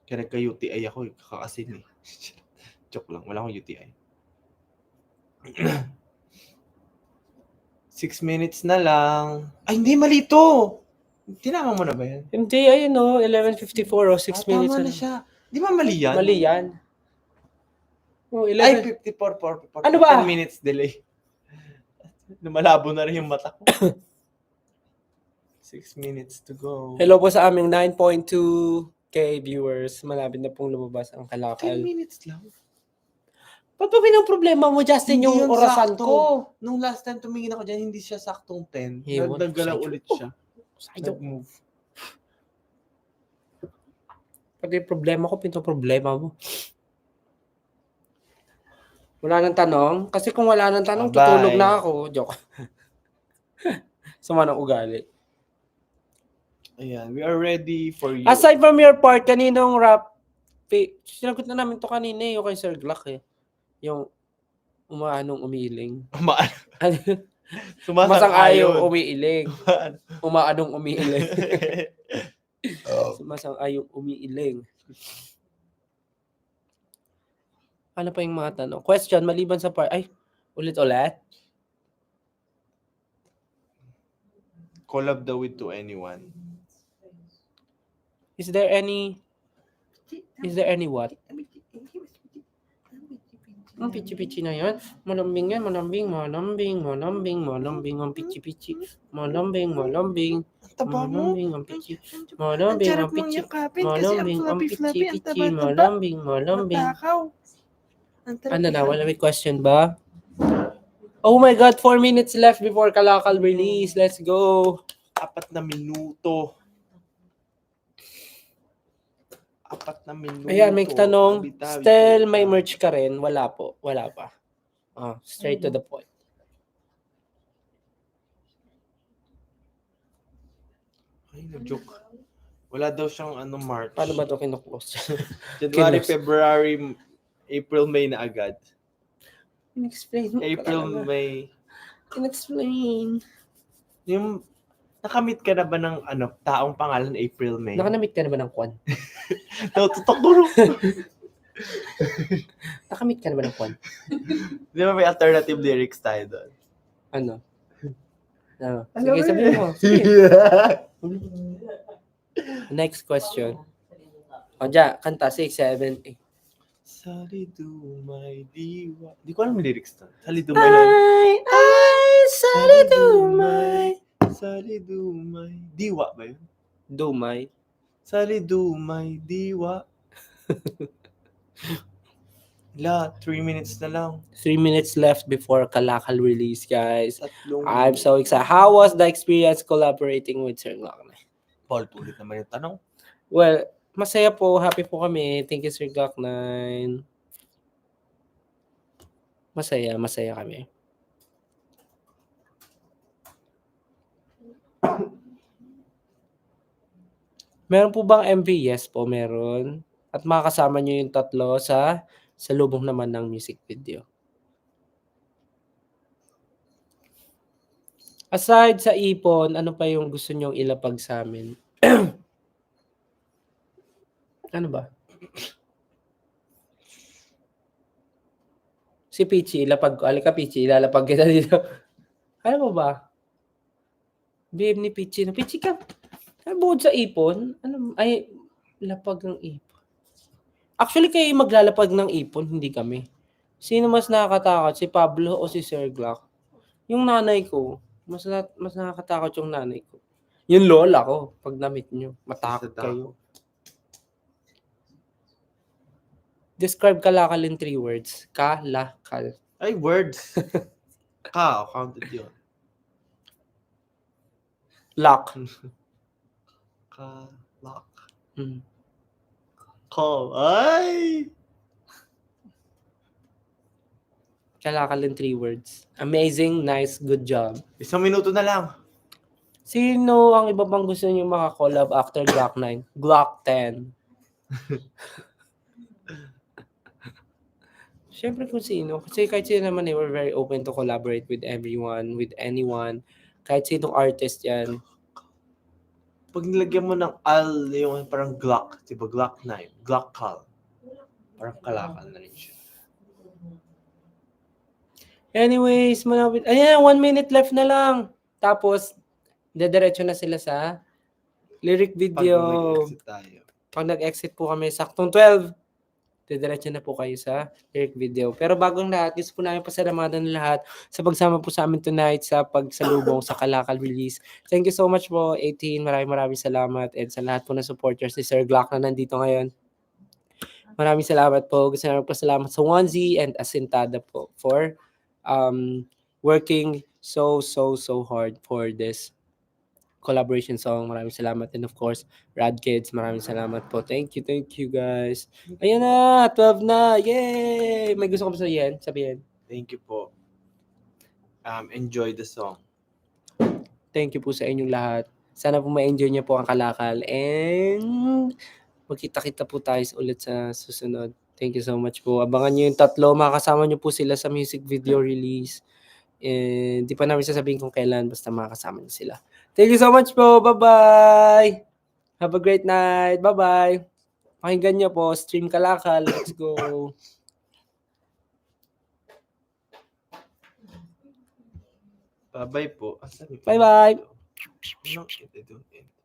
Kaya nagka-UTI ako. Kakaasin eh. Joke lang. Wala akong UTI. 6 minutes na lang. Ay, hindi. Mali ito. Tinama mo na ba yan? Hindi, ayun o. 11:54 o 6 minutes. Tama na siya. Di ba mali yan? Mali yan. Oh, 11. Ay, 54. Ano ba? 10 minutes delay. Lumalabo na rin yung mata ko. 6 minutes to go. Hello po sa aming 9.2 Okay, viewers, malapit na pong lumabas ang 10 kalakal. minutes lang. Ba't ba problema mo, Justin, Hindi yung yun orasan sakto. ko? Nung last time tumingin ako dyan, hindi siya saktong 10. Ewan, Naggalaw sa'yo. ulit siya. Sa'yo. Nag-move. Pati problema ko, problema mo. Wala nang tanong? Kasi kung wala nang tanong, Bye-bye. tutulog na ako. Joke. Sama ng ugali. Ayan, we are ready for you. Aside from your part, kaninong rap, sinagot na namin to kanina yung kay Sir Glock eh. Yung umaanong umiiling. Sumasang-ayong umiiling. Umaanong umiiling. Sumasang-ayong umiiling. Ano pa yung mga tanong? Question, maliban sa part, ay, ulit-ulit? Collab daw with to anyone. Is there any what? Ang pichi-pichi na yan. Malambing yan, malambing. Ang pichi-pichi. Malambing. Taba mo. Malambing, ang pichi. Malambing, ang pichi. Malambing, ang pichi-pichi. Malambing. Ano na, wala may question ba? Oh my God, 4 minutes left before Kalakal release. Let's go. 4 na minuto. 4 na minuto. Ayan, may tanong. Tabi-tabi. Still, may merch ka rin? Wala po. Wala pa. Straight to the point. Ay, nag-joke. Wala daw siyang March. Paano ba ito kinuklose? January, Kinos. February, April, May na agad. In-explain mo April, talaga. May. In-explain. Yung, nakamit ka na ba ng taong pangalan April, May? Nakanamit ka na ba ng kwan? Natutok ko. Nakamit ka na ba ng kwan? Di ba may alternative lyrics tayo doon? Ano? Sige, sabihin mo. Sige. Next question. O, dyan, kanta. 6, 7, 8. Salidu may diwa. Di ko alam yung lyrics doon. Salidu may lang. Salidu may diwa ba yun? Dumay. Salidu may diwa. 3 minutes na lang. 3 minutes left before Kalakal release, guys. Tatlong I'm so excited. How was the experience collaborating with Sir Glock? Paulit-ulit naman yung tanong. Well, masaya po. Happy po kami. Thank you, Sir Glock 9. Masaya kami. Meron po bang MV? Yes po, meron. At makakasama nyo yung tatlo sa lubong naman ng music video. Aside sa ipon, ano pa yung gusto nyong ilapag sa amin? Ano ba? Si Pichi, ilapag ko. Alika Pichi, ilalapag kita dito. Ano mo ba? Babe ni Pichi. Pichi ka. Bukod sa ipon, lapag ng ipon. Actually, kayo maglalapag ng ipon, hindi kami. Sino mas nakakatakot? Si Pablo o si Sir Glock? Yung nanay ko, mas nakakatakot yung nanay ko. Yung lola ko, pag na-meet nyo, matakot kayo. Describe Kalakal in 3 words. Kalakal. Ay, words. Counted yun. Lock. Lock. Hmm. Call. Ay! Kalakal in 3 words. Amazing, nice, good job. 1 minuto na lang. Sino ang iba pang gusto niyo makakollab after Glock 9? Glock 10. Siyempre kung sino. Kasi kahit sino naman we're very open to collaborate with everyone, with anyone. Kahit sinong artist yan. Pag nilagyan mo ng al, yung parang Glock, diba Glock 9, Glock Call. Parang kalakal na rin siya. Anyways, malapit. Ayan, 1 minute left na lang. Tapos, dediretso na sila sa lyric Pag video. nag-exit tayo. Pag nag-exit po kami, saktong 12. didiretso na po kayo sa lyric video. Pero bagong lahat, gusto po namin pasalamatan ng lahat sa pagsama po sa amin tonight sa pagsalubong sa Kalakal release. Thank you so much po, 18. Maraming salamat. And sa lahat po ng supporters ni Sir Glock na nandito ngayon. Maraming salamat po. Gusto namin pasalamat sa Onesie and Asintada po for working so hard for this collaboration song. Maraming salamat. And of course, Rad Kids, maraming salamat po. Thank you guys. Ayan na, 12 na. Yay! May gusto ko pa sabihin. Thank you po. Enjoy the song. Thank you po sa inyong lahat. Sana po ma-enjoy niyo po ang Kalakal. And magkita-kita po tayo ulit sa susunod. Thank you so much po. Abangan niyo yung tatlo. Makakasama niyo po sila sa music video release. And di pa namin sasabihin kung kailan. Basta makakasama niyo sila. Thank you so much po. Bye-bye. Have a great night. Bye-bye. Pakinggan niyo po. Stream Kalakal. Let's go. Bye-bye po. Bye-bye. Ano? Ito.